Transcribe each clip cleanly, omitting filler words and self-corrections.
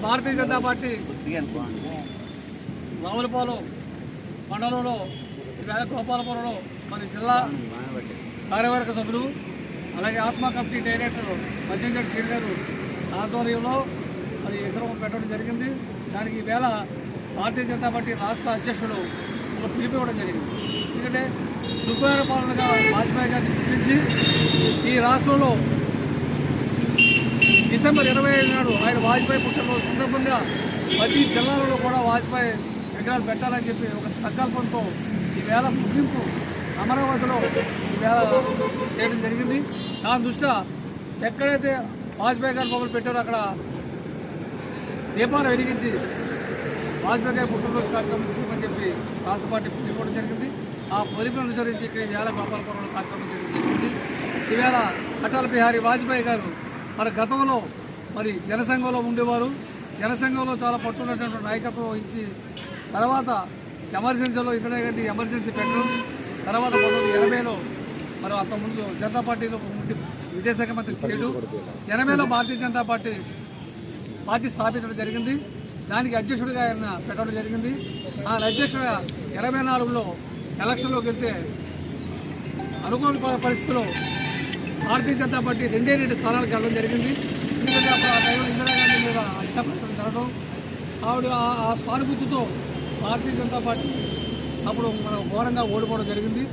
Bharatiya Janata party Ravulapalem మండలంలో ఈవేళ గోపాలపురంలో మరి జిల్లా కార్యవర్గ సభ్యులు అలాగే ఆత్మ కమిటీ డైరెక్టర్ మధ్యంజడి శ్రీ గారు ఆధ్వర్యంలో మరి ఇద్దరు పెట్టడం జరిగింది. దానికి ఈవేళ భారతీయ జనతా పార్టీ రాష్ట్ర అధ్యక్షుడు ఒక పిలుపు ఇవ్వడం జరిగింది. ఎందుకంటే సుఖమైన పాలనగా వాజ్పేయి గారిని గుర్తించి ఈ రాష్ట్రంలో డిసెంబర్ 25 నాడు ఆయన వాజ్పేయి పుట్టినరోజు సందర్భంగా ప్రతి జిల్లాలలో కూడా వాజ్పేయి విగ్రహాలు పెట్టాలని చెప్పి ఒక సంకల్పంతో ఈవేళ ముగింపు అమరావతిలో ఈవేళ చేయడం జరిగింది. దాని దృష్ట్యా ఎక్కడైతే వాజ్పేయి గారు బొమ్మలు పెట్టారో అక్కడ దీపాలు వెలిగించి వాజ్పేయి గారి పుట్టినరోజు కార్యక్రమం చేయమని చెప్పి రాష్ట్ర పార్టీ పిలుపుకోవడం జరిగింది. ఆ పిలుపును అనుసరించి ఇక్కడ ఈవేళ గోపాలపురంలో కార్యక్రమం చేయడం జరిగింది. ఈవేళ అటల్ బిహారీ వాజ్పేయి గారు మరి గతంలో మరి జనసంఘంలో ఉండేవారు. జనసంఘంలో చాలా పట్టున్నటువంటి నాయకత్వం వహించి తర్వాత ఎమర్జెన్సీలో ఇందిరాగాంధీ ఎమర్జెన్సీ పెట్టడం, తర్వాత 1980లో మరి అంతకుముందు జనతా పార్టీలో విదేశాంగ మంత్రి చేయడం, 80లో భారతీయ జనతా పార్టీ స్థాపించడం జరిగింది. దానికి అధ్యక్షుడిగా ఆయన పెట్టడం జరిగింది. ఆ అధ్యక్షుడిగా 84లో ఎలక్షన్లోకి వెళ్తే అనుకోని పరిస్థితుల్లో భారతీయ జనతా పార్టీ 2 స్థానాలకు వెళ్ళడం జరిగింది. ఎందుకంటే అప్పుడు ఆ టైంలో ఇందిరాగాంధీ మీద హత్యాప్రయత్నం జరగడం, ఆవిడ ఆ స్వానుభూతితో భారతీయ జనతా పార్టీ అప్పుడు మనం ఘోరంగా ఓడిపోవడం జరిగింది.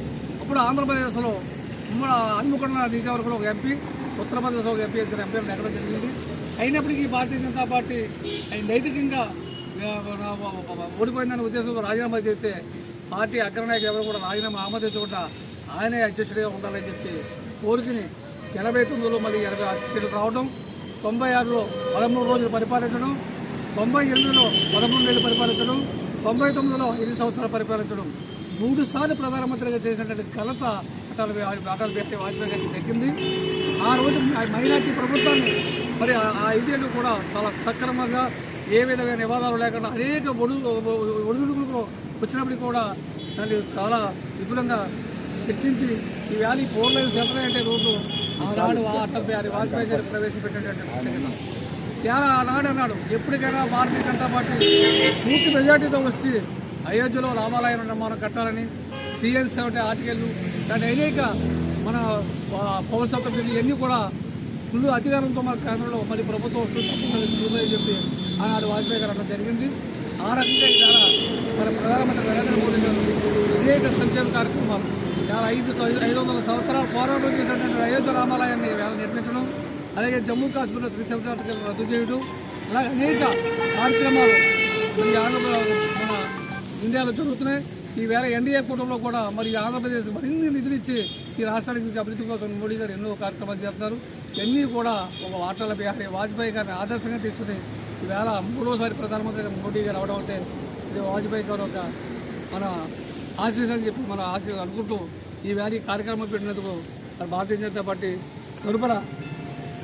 అప్పుడు ఆంధ్రప్రదేశ్లో హన్మకొండ నియోజకవర్గంలో ఒక ఎంపీ, ఉత్తరప్రదేశ్లో ఒక ఎంపీ, 2 ఎంపీలు నెగ్గడం జరిగింది. అయినప్పటికీ భారతీయ జనతా పార్టీ నైతికంగా ఓడిపోయిందనే ఉద్దేశంతో రాజీనామా చేస్తే పార్టీ అగ్రనాయకులు ఎవరు కూడా రాజీనామా ఆమోదించకుండా ఆయనే అధ్యక్షుడిగా ఉండాలని చెప్పి కోరికని 89లో మళ్ళీ 86 సీట్లు రావడం, 96లో 13 రోజులు పరిపాలించడం, 98లో 13 నెలలు పరిపాలించడం, 99లో 8 సంవత్సరాలు పరిపాలించడం, 3 సార్లు ప్రధానమంత్రిగా చేసినటువంటి ఘనత అటల్ బిహారీ వాజ్పేయి గారికి దక్కింది. ఆ రోజు మైనార్టీ ప్రభుత్వాన్ని మరి ఆ ఐదేళ్ళు కూడా చాలా సక్రమంగా ఏ విధమైన వివాదాలు లేకుండా అనేక ఒడిదుడుకులు వచ్చినప్పటికీ కూడా దాన్ని చాలా విపులంగా చర్చించి ఈ వ్యాలీ 4 లైన్ సెంటర్ అంటే రోడ్లు ఆనాడు అటల్ బిహారీ వాజ్పేయి గారు ప్రవేశపెట్టినటువంటి ఆనాడు అన్నాడు ఎప్పటికైనా భారతీయ జనతా పార్టీ పూర్తి మెజార్టీతో వచ్చి అయోధ్యలో రామాలయం నిర్మాణం కట్టాలని, TN70 ఆర్టికల్లు దాని అనేక మన పౌరసత్వ బిల్లు ఇవన్నీ కూడా ఫుల్ అధికారంతో మన కేంద్రంలో మరి ప్రభుత్వం వస్తుందని చెప్పి ఆనాడు వాజ్పేయి గారు అనడం జరిగింది. ఆ రకంగా ఇవాళ మన ప్రధానమంత్రి నరేంద్ర మోడీ గారు అనేక సంక్షేమ కార్యక్రమాలు 500 సంవత్సరాలు పోరాటం చేసినటువంటి అయోధ్య రామాలయాన్ని నిర్మించడం, అలాగే జమ్మూ కాశ్మీర్లో 370 ఆర్టికల్ రద్దు చేయడం, అలాగే అనేక కార్యక్రమాలు మన ఇండియాలో జరుగుతున్నాయి. ఈవేళ ఎన్డీఏ కూటమిలో కూడా మరి ఆంధ్రప్రదేశ్ మరిన్ని నిధులు ఇచ్చి ఈ రాష్ట్రానికి అభివృద్ధి కోసం మోడీ గారు ఎన్నో కార్యక్రమాలు చేస్తున్నారు. ఇవన్నీ కూడా ఒక అటల్ బిహారీ వాజ్పేయి గారిని ఆదర్శంగా తీసుకుని ఈవేళ 3వసారి ప్రధానమంత్రి మోడీ గారు అవడం అంటే ఇది వాజ్పేయి గారు ఒక మన ఆశీస్సులని చెప్పి మన అనుకుంటూ ఈ వ్యాలీ కార్యక్రమం పెట్టినందుకు మరి భారతీయ జనతా పార్టీ తరపున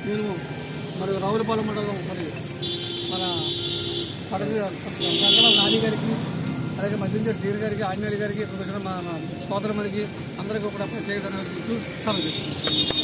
నేను మరి రావులపాలెం మండలం మరి మన సంగళం నాని గారికి, అలాగే మధ్యంజడి శ్రీ గారికి, ఆంజనేయులు గారికి, మన సోదరులకి అందరికీ కూడా ప్రత్యేకత సెలవు చేస్తున్నాను.